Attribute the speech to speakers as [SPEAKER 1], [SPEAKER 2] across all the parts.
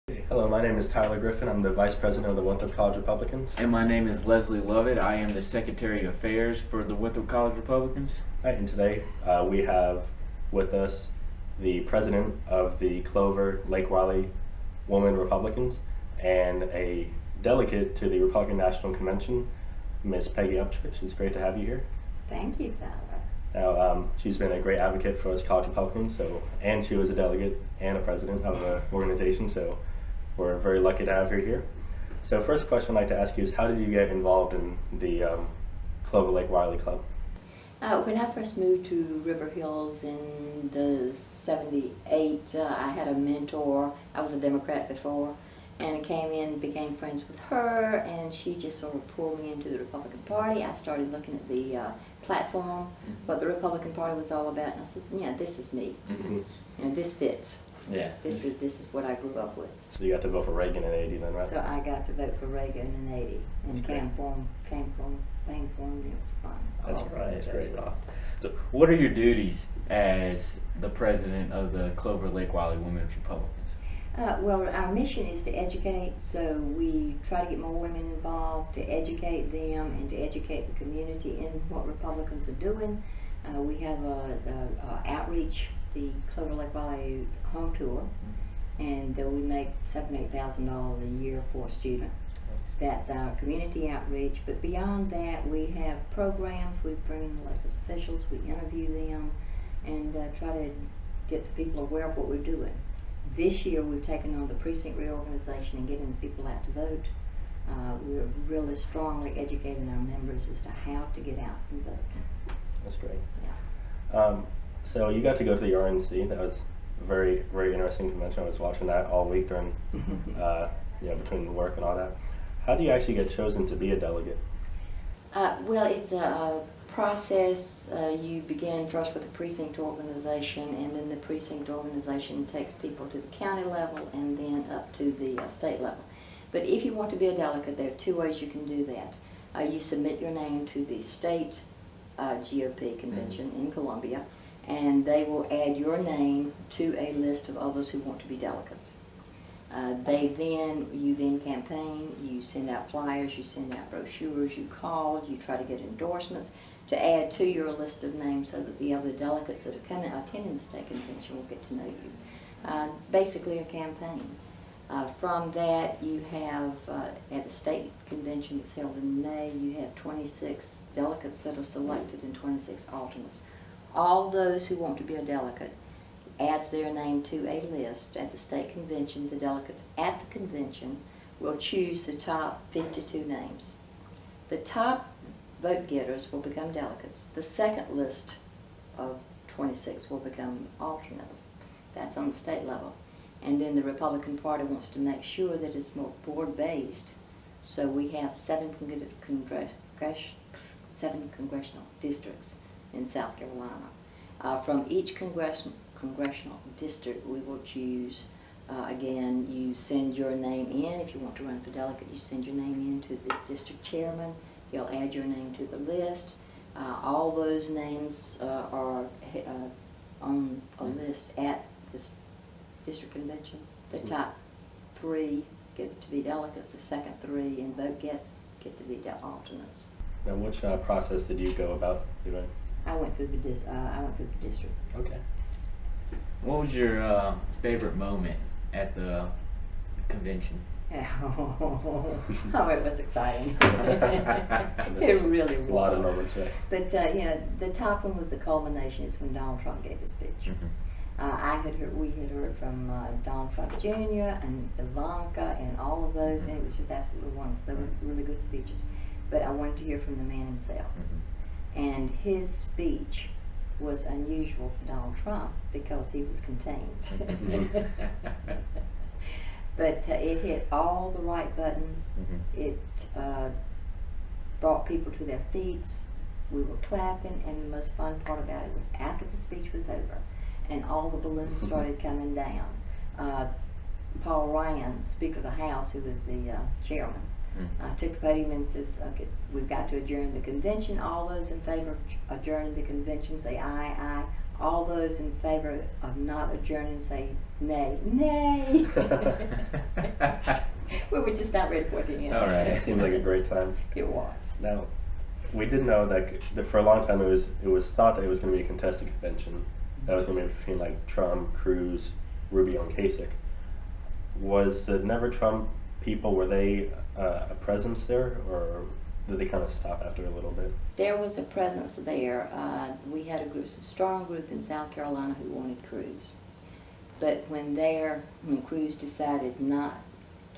[SPEAKER 1] Hello, my name is Tyler Griffin. I'm the Vice President of the Winthrop College Republicans.
[SPEAKER 2] And my name is Leslie Lovett. I am the Secretary of Affairs for the Winthrop College Republicans.
[SPEAKER 1] Right, and today we have with us the President of the Clover, Lake Wylie Women Republicans and a delegate to the Republican National Convention, Miss Peggy Upchurch. It's great to have you here.
[SPEAKER 3] Thank you, Tyler.
[SPEAKER 1] Now, she's been a great advocate for us college Republicans, and she was a delegate and a president of the organization, so we're very lucky to have her here. So first question I'd like to ask you is, how did you get involved in the Clover Lake Wylie Club?
[SPEAKER 3] When I first moved to River Hills in the 78, I had a mentor. I was a Democrat before, and I came in, became friends with her, and she just sort of pulled me into the Republican Party. I started looking at the platform, what the Republican Party was all about, and I said, yeah, this is me. This fits.
[SPEAKER 2] Yeah.
[SPEAKER 3] This is what I grew up with.
[SPEAKER 1] So you got to vote for Reagan in '80 then, right?
[SPEAKER 3] So I got to vote for Reagan in '80, and came for him, and it was fun.
[SPEAKER 1] That's right.
[SPEAKER 2] That's
[SPEAKER 1] great.
[SPEAKER 2] So what are your duties as the President of the Clover Lake Wylie Women's Republicans?
[SPEAKER 3] Well, our mission is to educate, so we try to get more women involved, to educate them and to educate the community in what Republicans are doing. We have outreach, the Clover Lake Wylie home tour, and we make $7,000-8,000 a year for a student. That's our community outreach, but beyond that we have programs. We bring in elected officials, we interview them, and try to get the people aware of what we're doing. This year we've taken on the precinct reorganization and getting the people out to vote. We're really strongly educating our members as to how to get out and vote.
[SPEAKER 1] That's great.
[SPEAKER 3] Yeah.
[SPEAKER 1] So you got to go to the RNC. That was a very, very interesting convention. I was watching that all week during, between work and all that. How do you actually get chosen to be a delegate?
[SPEAKER 3] Well, it's a process. You begin first with the precinct organization, and then the precinct organization takes people to the county level and then up to the state level. But if you want to be a delegate, there are two ways you can do that. You submit your name to the state GOP convention in Columbia, and they will add your name to a list of others who want to be delegates. You then campaign, you send out flyers, you send out brochures, you call, you try to get endorsements to add to your list of names so that the other delegates that are attending the state convention will get to know you. Basically a campaign. From that, you have, at the state convention that's held in May, you have 26 delegates that are selected and 26 alternates. All those who want to be a delegate adds their name to a list at the state convention. The delegates at the convention will choose the top 52 names. The top vote getters will become delegates. The second list of 26 will become alternates. That's on the state level. And then the Republican Party wants to make sure that it's more board-based. So we have 7 congressional districts in South Carolina. From each congressional district, we will choose, again, you send your name in. If you want to run for delegate, you send your name in to the district chairman. He'll add your name to the list. All those names are on a list at this district convention. The top 3 get to be delegates. The second 3 in vote gets get to be alternates.
[SPEAKER 1] Now, which process did you go about doing?
[SPEAKER 3] I went through the district.
[SPEAKER 1] Okay.
[SPEAKER 2] What was your favorite moment at the convention?
[SPEAKER 3] Oh, it was exciting. It really was.
[SPEAKER 1] A lot of moments, right?
[SPEAKER 3] But the top one was the culmination. Is when Donald Trump gave his speech. We had heard from Donald Trump Jr. and Ivanka and all of those, and it was just absolutely wonderful. They were really good speeches. But I wanted to hear from the man himself. And his speech was unusual for Donald Trump because he was contained. But it hit all the right buttons. It brought people to their feet. We were clapping, and the most fun part about it was after the speech was over and all the balloons started coming down. Paul Ryan, Speaker of the House, who was the chairman, took the podium and says, okay, we've got to adjourn the convention. All those in favor of adjourning the convention say aye, aye. All those in favor of not adjourning say nay, nay. We're just not ready for it to end.
[SPEAKER 2] All right.
[SPEAKER 1] It seemed like a great time.
[SPEAKER 3] It was.
[SPEAKER 1] Now, we did know that for a long time it was thought that it was going to be a contested convention. That was going to be between like Trump, Cruz, Rubio, and Kasich. Was the Never Trump people, were they a presence there, or did they kind of stop after a little bit?
[SPEAKER 3] There was a presence there. We had a strong group in South Carolina who wanted Cruz. But when Cruz decided not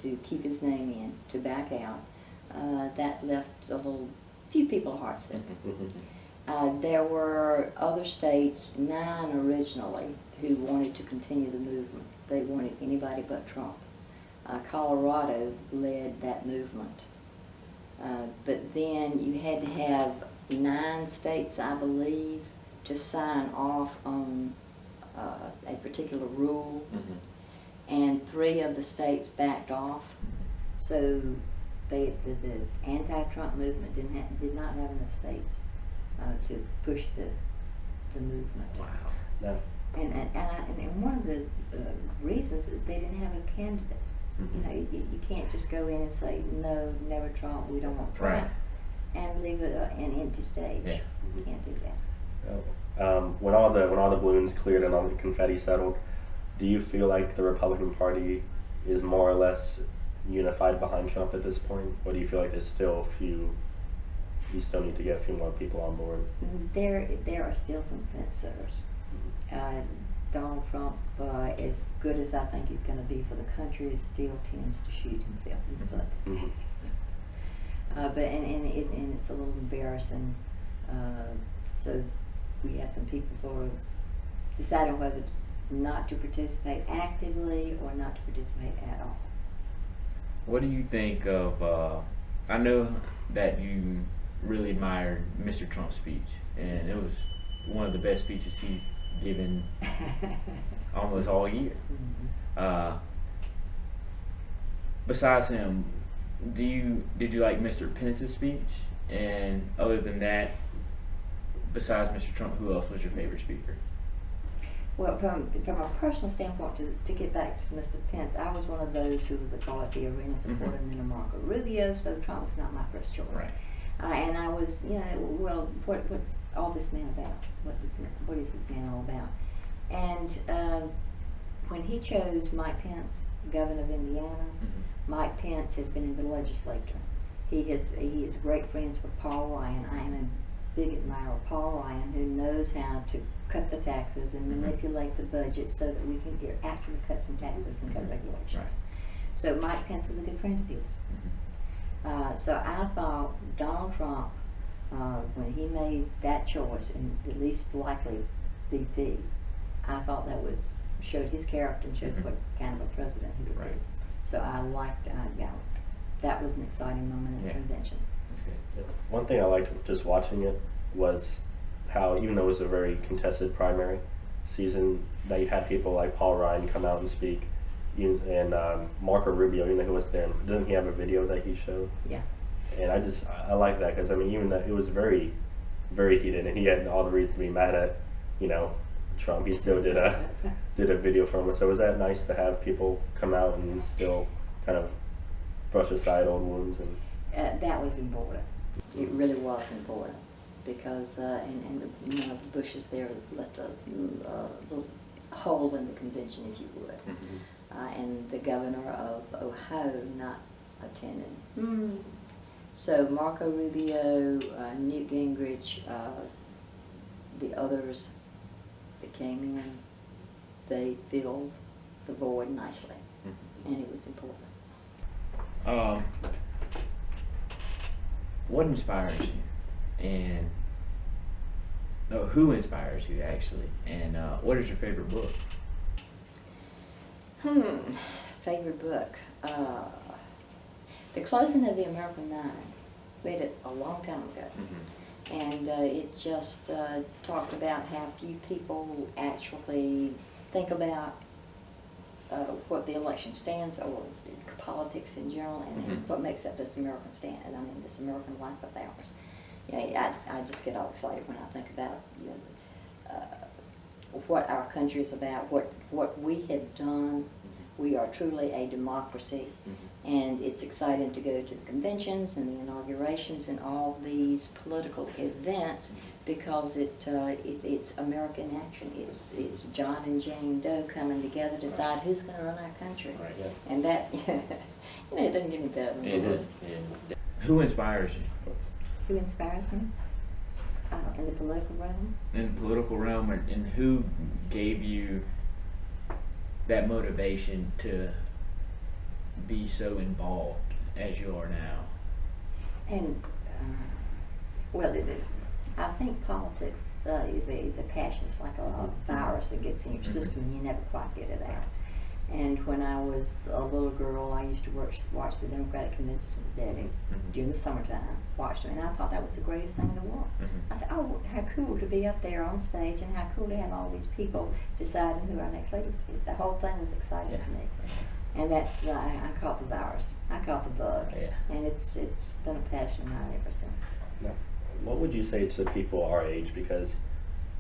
[SPEAKER 3] to keep his name in, to back out, that left few people heartsick. There were other states, 9 originally, who wanted to continue the movement. They wanted anybody but Trump. Colorado led that movement. But then you had to have 9 states, I believe, to sign off on a particular rule, and 3 of the states backed off. So the anti-Trump movement did not have enough states to push the movement.
[SPEAKER 2] Wow.
[SPEAKER 1] No.
[SPEAKER 3] And one of the reasons is they didn't have a candidate. You know, you can't just go in and say, no, never Trump, we don't want Trump, and leave it an empty stage.
[SPEAKER 2] Yeah.
[SPEAKER 3] You can't do that.
[SPEAKER 1] When all the balloons cleared and all the confetti settled, do you feel like the Republican Party is more or less unified behind Trump at this point, or do you feel like there's still you still need to get a few more people on board?
[SPEAKER 3] There are still some fence sitters. Donald Trump, as good as I think he's going to be for the country, still tends to shoot himself in the foot. But it's a little embarrassing. So we have some people sort of deciding whether not to participate actively or not to participate at all.
[SPEAKER 2] What do you think of? I know that you really admired Mr. Trump's speech, and it was one of the best speeches he's given almost all year. Besides him, did you like Mr. Pence's speech? And other than that, besides Mr. Trump, who else was your favorite speaker?
[SPEAKER 3] Well, from a personal standpoint, to get back to Mr. Pence, I was one of those who was call the arena supporter in Marco Rubio, so Trump was not my first choice.
[SPEAKER 2] Right.
[SPEAKER 3] And I was, well, what's all this man about? What is this man all about? And when he chose Mike Pence, governor of Indiana, Mike Pence has been in the legislature. He is great friends with Paul Ryan. I am a big admirer of Paul Ryan, who knows how to cut the taxes and manipulate the budget so that we can actually cut some taxes and cut regulations.
[SPEAKER 2] Right.
[SPEAKER 3] So Mike Pence is a good friend of his. So I thought Donald Trump, when he made that choice, and the least likely VP, I thought that showed his character and showed what kind of a president he would be. So I liked, that was an exciting moment in the convention.
[SPEAKER 2] That's good.
[SPEAKER 1] One thing I liked just watching it was how, even though it was a very contested primary season, that you had people like Paul Ryan come out and speak, and Marco Rubio, who was there, didn't he have a video that he showed?
[SPEAKER 3] Yeah.
[SPEAKER 1] And I like that, because even that it was very, very heated, and he had all the reasons to be mad at, Trump. He still did a video for him. So was that nice to have people come out and still kind of brush aside old wounds? And
[SPEAKER 3] that was important. It really was important, because the Bushes there left a little hole in the convention, if you would. And the governor of Ohio not attending. So Marco Rubio, Newt Gingrich, the others that came in, they filled the void nicely, and it was important.
[SPEAKER 2] What inspires you, and who inspires you actually, and what is your favorite book?
[SPEAKER 3] Favorite book. The Closing of the American Mind. Read it a long time ago. And it just talked about how few people actually think about what the election stands, or politics in general, and what makes up this American stand. And this American life of ours. I just get all excited when I think about what our country is about, what we have done we are truly a democracy. And it's exciting to go to the conventions and the inaugurations and all these political events because it's American action. It's John and Jane Doe coming together to decide who's going to run our country.
[SPEAKER 2] Right.
[SPEAKER 1] Yeah.
[SPEAKER 3] And that, it doesn't get any better than
[SPEAKER 2] It
[SPEAKER 3] that.
[SPEAKER 2] is. Yeah. Who inspires you
[SPEAKER 3] Who inspires me? In the political realm?
[SPEAKER 2] in the political realm, and who gave you that motivation to be so involved as you are now?
[SPEAKER 3] And, well, I think politics is a passion. It's like a virus that gets in your system and you never quite get it out. And when I was a little girl, I used to watch the Democratic conventions of the day during the summertime, watched them, and I thought that was the greatest thing in the world. I said, oh, how cool to be up there on stage, and how cool to have all these people deciding who our next leader was. The whole thing was exciting to me. And that, I caught the virus, I caught the bug, and it's been a passion of mine ever since.
[SPEAKER 1] Now, what would you say to people our age? Because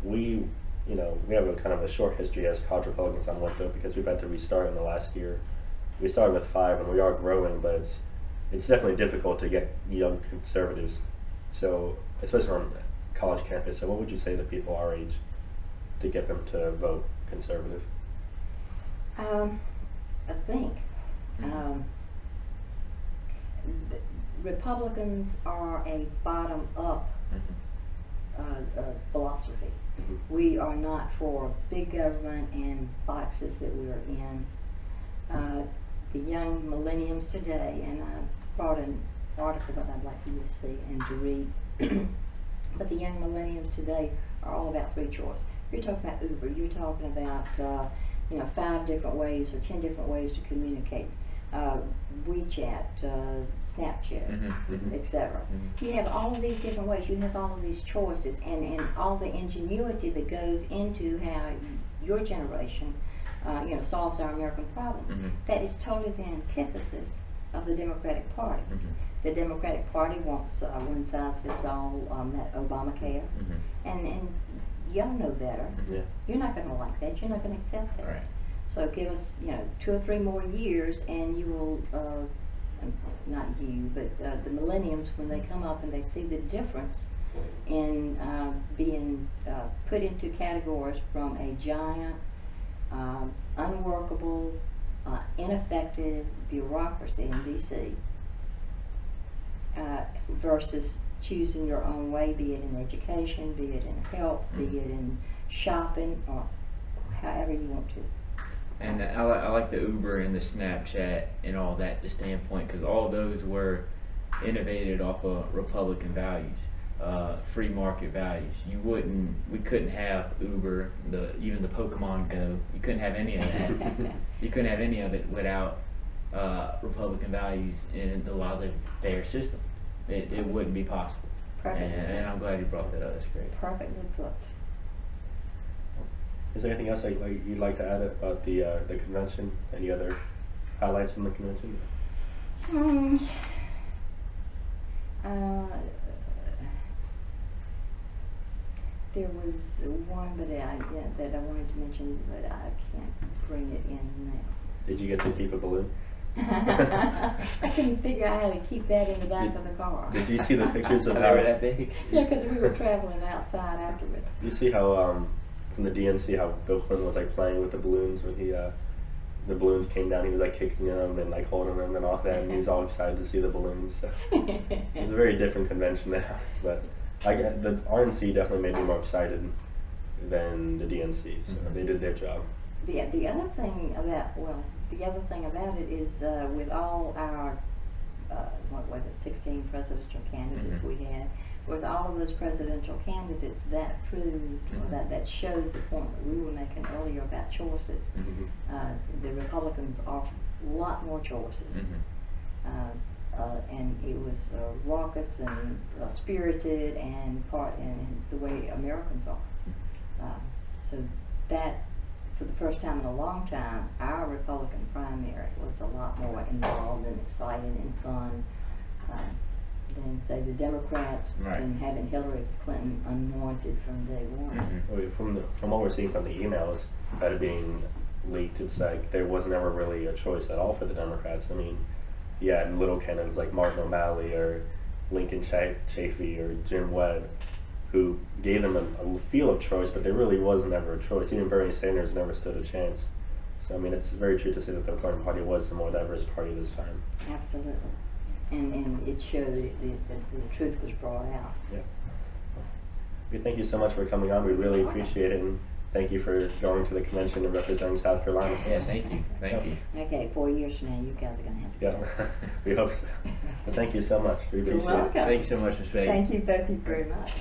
[SPEAKER 1] we have a kind of a short history as college Republicans on Winter because we've had to restart in the last year. We started with 5 and we are growing, but it's definitely difficult to get young conservatives. So, especially on college campus, so what would you say to people our age to get them to vote conservative?
[SPEAKER 3] I think Republicans are a bottom-up philosophy. We are not for big government and boxes that we are in. The young millenniums today, and I brought an article that I'd like for you to see and to read, but the young millenniums today are all about free choice. You're talking about Uber, you're talking about 5 different ways or 10 different ways to communicate. WeChat, Snapchat, etc. You have all of these different ways, you have all of these choices, and all the ingenuity that goes into how your generation solves our American problems. That is totally the antithesis of the Democratic Party. The Democratic Party wants one size fits all, that Obamacare, and y'all know better. You're not going to like that, you're not going to accept that.
[SPEAKER 2] Right.
[SPEAKER 3] So give us, 2 or 3 more years, and you will, not you, but the millenniums, when they come up and they see the difference in being put into categories from a giant, unworkable, ineffective bureaucracy in D.C. Versus choosing your own way, be it in education, be it in health, be it in shopping, or however you want to.
[SPEAKER 2] And I like the Uber and the Snapchat and all that, the standpoint, because all those were innovated off of Republican values, free market values. We couldn't have Uber, even the Pokemon Go. You couldn't have any of that. You couldn't have any of it without Republican values and the laissez-faire system. It wouldn't be possible. And I'm glad you brought that up. That's great.
[SPEAKER 3] Perfectly put.
[SPEAKER 1] Is there anything else you'd like to add about the convention? Any other highlights from the convention?
[SPEAKER 3] There was one that I wanted to mention, but I can't bring it in now.
[SPEAKER 1] Did you get to keep a balloon?
[SPEAKER 3] I couldn't figure out how to keep that in the back of the car.
[SPEAKER 1] Did you see the pictures of
[SPEAKER 2] They
[SPEAKER 1] how
[SPEAKER 2] were that big?
[SPEAKER 3] Yeah, because we were traveling outside afterwards.
[SPEAKER 1] You see how from the DNC how Bill Clinton was playing with the balloons when the balloons came down, he was kicking them and holding them and all that, and he was all excited to see the balloons. So it was a very different convention now, but I guess the RNC definitely made me more excited than the DNC, so they did their job.
[SPEAKER 3] The other thing about it is with all our 16 presidential candidates we had. With all of those presidential candidates, that proved, that showed the point that we were making earlier about choices. The Republicans offered a lot more choices. And it was raucous and spirited and the way Americans are. So that, for the first time in a long time, our Republican primary was a lot more involved and exciting and fun than, say, the Democrats and having Hillary Clinton anointed from day one.
[SPEAKER 1] From what we're seeing from the emails, that being leaked, it's like there was never really a choice at all for the Democrats. I mean, you had little candidates like Martin O'Malley or Lincoln Chafee or Jim Webb, who gave them a feel of choice, but there really was never a choice. Even Bernie Sanders never stood a chance. So I mean, it's very true to say that the Republican Party was the more diverse party this time.
[SPEAKER 3] Absolutely. And it showed the truth was brought out.
[SPEAKER 1] Yeah. We thank you so much for coming on. We really appreciate it, and thank you for going to the convention and representing South Carolina for
[SPEAKER 2] Yeah,
[SPEAKER 1] us.
[SPEAKER 2] thank you. Thank you.
[SPEAKER 3] Okay, 4 years from now, you guys are going to have to go.
[SPEAKER 1] Yeah, we hope so. But thank you so much. We
[SPEAKER 3] You're
[SPEAKER 1] appreciate it.
[SPEAKER 3] welcome.
[SPEAKER 2] Thank you so much, Ms. Peggy.
[SPEAKER 3] Thank you both very much.